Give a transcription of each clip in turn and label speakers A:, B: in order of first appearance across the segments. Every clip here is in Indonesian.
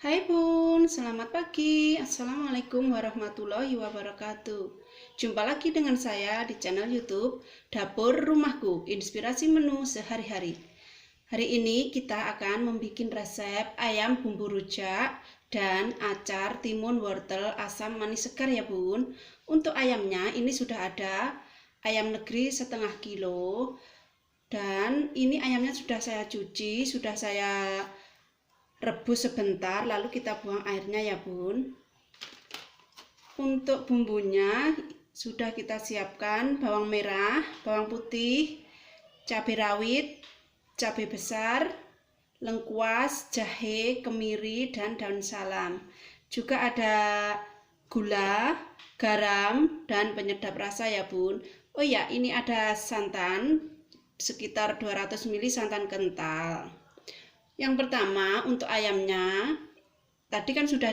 A: Hai Bun, selamat pagi. Assalamualaikum warahmatullahi wabarakatuh. Jumpa lagi dengan saya di channel YouTube Dapur Rumahku, inspirasi menu sehari-hari. Hari ini kita akan membuat resep ayam bumbu rujak dan acar timun wortel asam manis segar ya Bun. Untuk ayamnya ini sudah ada ayam negeri setengah kilo. Dan ini ayamnya sudah saya cuci, sudah saya rebus sebentar, lalu kita buang airnya ya Bun. Untuk bumbunya sudah kita siapkan bawang merah, bawang putih, cabai rawit, cabai besar, lengkuas, jahe, kemiri, dan daun salam. Juga ada gula, garam, dan penyedap rasa ya Bun. Oh ya, ini ada santan sekitar 200 ml santan kental. Yang pertama untuk ayamnya tadi kan sudah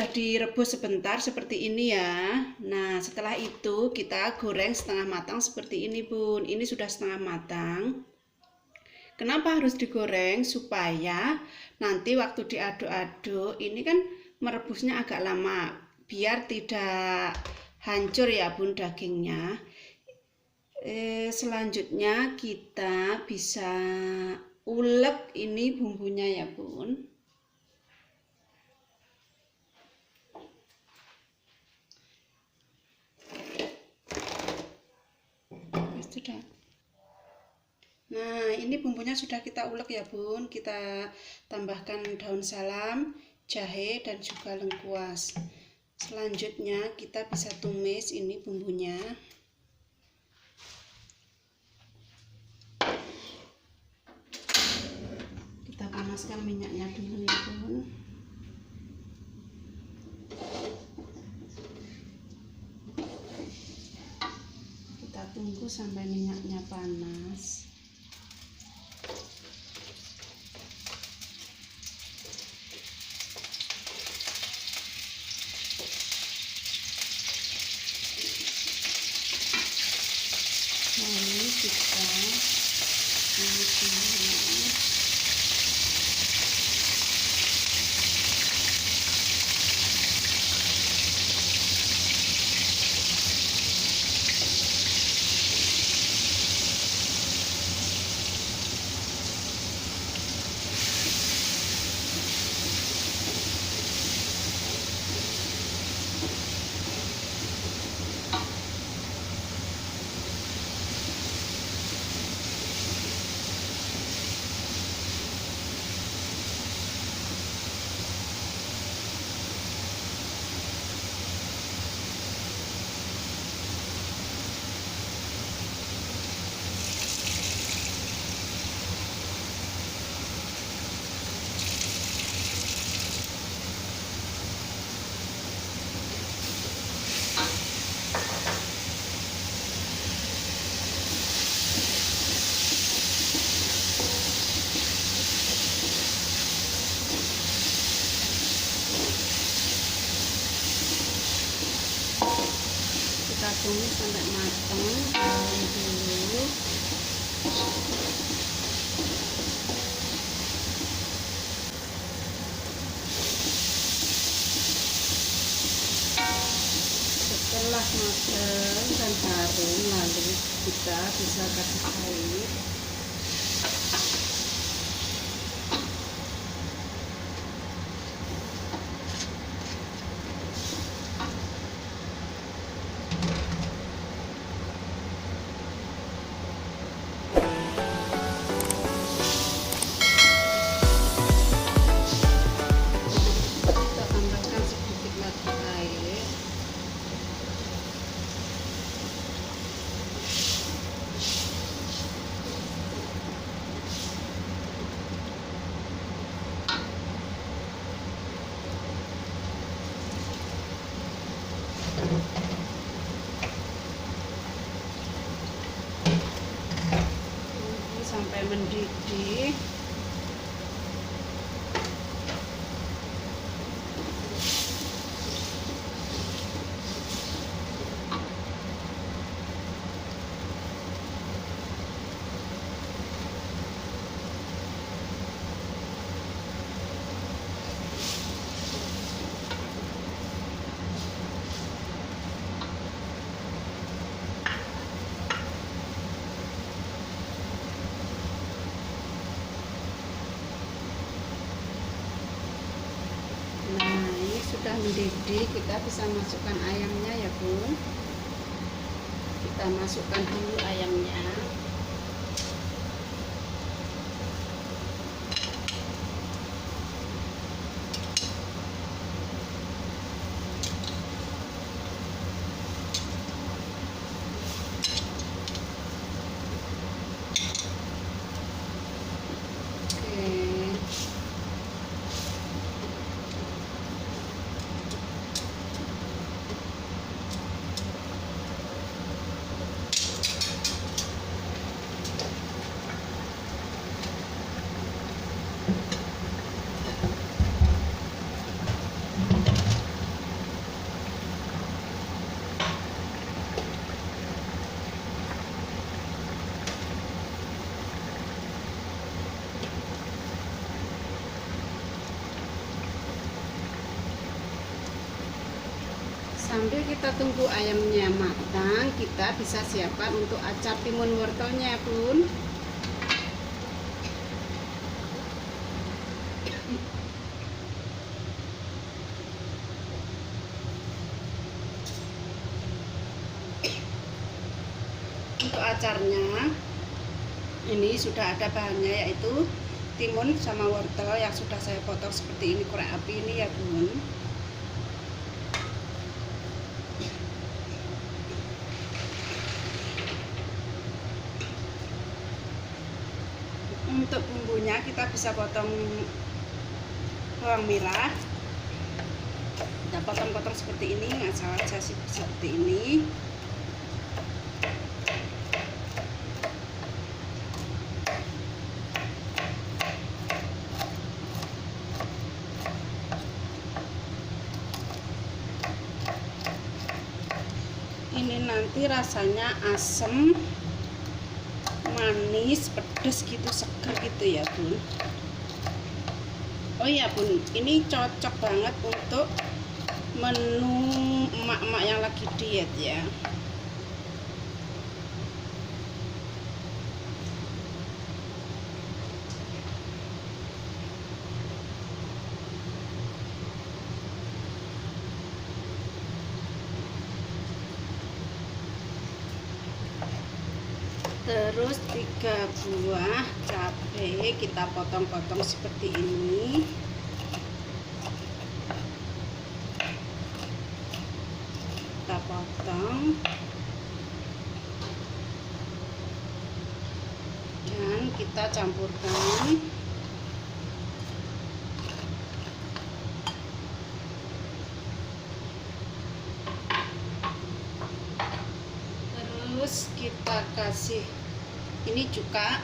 A: direbus sebentar seperti ini ya. Nah, setelah itu kita goreng setengah matang seperti ini Bun. Ini sudah setengah matang. Kenapa harus digoreng? Supaya nanti waktu diaduk-aduk ini kan merebusnya agak lama, biar tidak hancur ya Bun dagingnya. Selanjutnya kita bisa ulek ini bumbunya ya Bun. Nah, ini bumbunya sudah kita ulek ya Bun. Kita tambahkan daun salam, jahe, dan juga lengkuas. Selanjutnya kita bisa tumis ini bumbunya. Kita panaskan minyaknya dulu ya Bun. Kita tunggu sampai minyaknya panas. Lalu kita tumis dulu. Kita tunggu sampai matang dulu. Setelah matang dan harum, lalu kita bisa kasih air. Tunggu sampai mendidih. sudah mendidih, kita bisa masukkan ayamnya ya Bun. Kita masukkan dulu ayamnya. Sambil kita tunggu ayamnya matang, kita bisa siapkan untuk acar timun wortelnya Bun. Untuk acarnya ini sudah ada bahannya, yaitu timun sama wortel yang sudah saya potong seperti ini, korek api ini ya Bun. Untuk bumbunya kita bisa potong bawang merah, kita potong-potong seperti ini, ngasal aja seperti ini. Ini nanti rasanya asem, manis, pedas gitu, seger gitu ya Bun. Oh iya Bun, ini cocok banget untuk menu emak-emak yang lagi diet ya. Terus 3 buah cabai kita potong-potong seperti ini. Kita potong dan kita campurkan. Terus kita kasih ini cuka,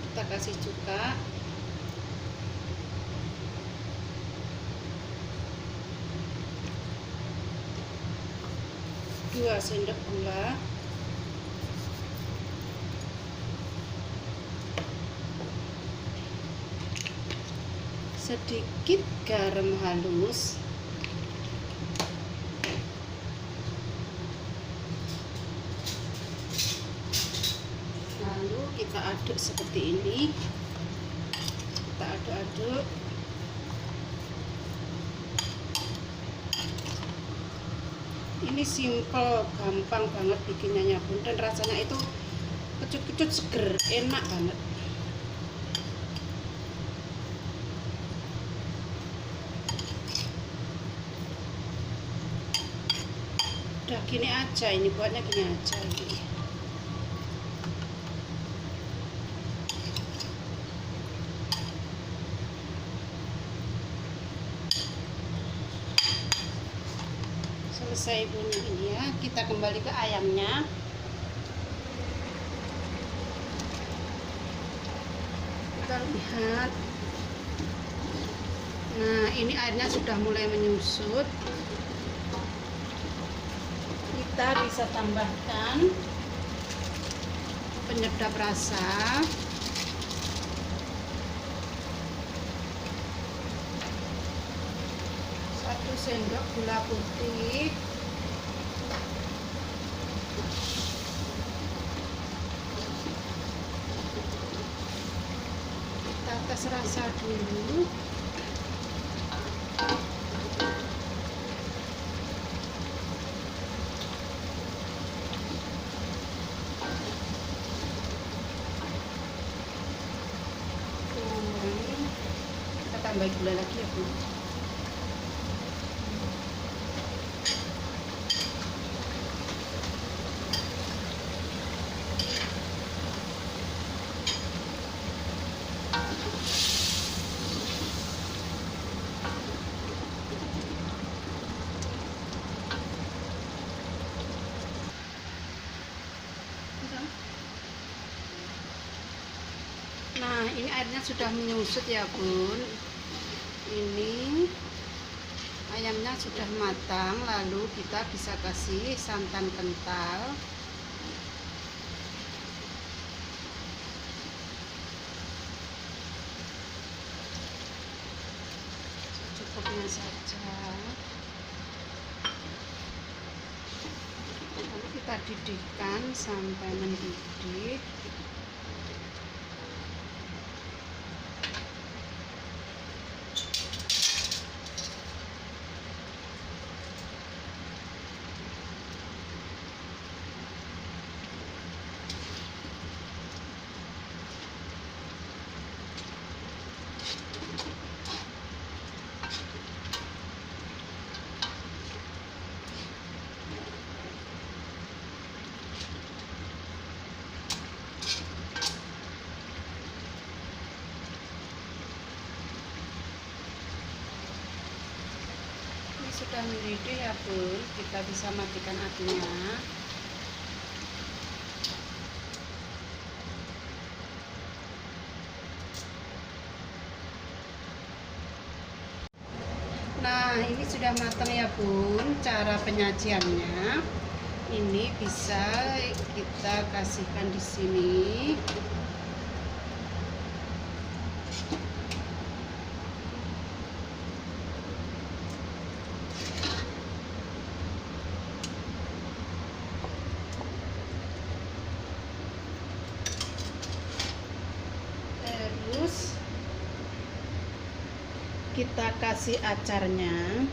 A: kita kasih cuka, dua sendok gula, sedikit garam halus, lalu kita aduk seperti ini. Kita aduk-aduk. Ini simple, gampang banget bikinnya Bun, dan rasanya itu kecut-kecut, seger, enak banget. Udah gini aja, ini buatnya gini aja ini. Selesai Bun ini ya, kita kembali ke ayamnya. Kita lihat, nah ini airnya sudah mulai menyusut. Kita bisa tambahkan penyedap rasa, satu sendok gula putih, kita tes rasa dulu. tambah gula lagi ya Bun. Nah, ini airnya sudah menyusut ya Bun. Ini ayamnya sudah matang, lalu kita bisa kasih santan kental. Cukupnya saja. Lalu kita didihkan sampai mendidih. Sudah mendidih ya Bun, kita bisa matikan apinya. Nah, ini sudah matang ya Bun. Cara penyajiannya ini bisa kita kasihkan di sini. Terus kita kasih acarnya.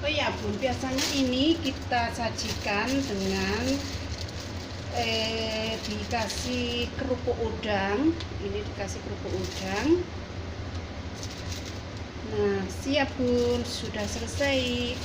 A: Oh ya Bun, biasanya ini kita sajikan dengan dikasih kerupuk udang. Ini dikasih kerupuk udang. Nah, siap Bun, sudah selesai.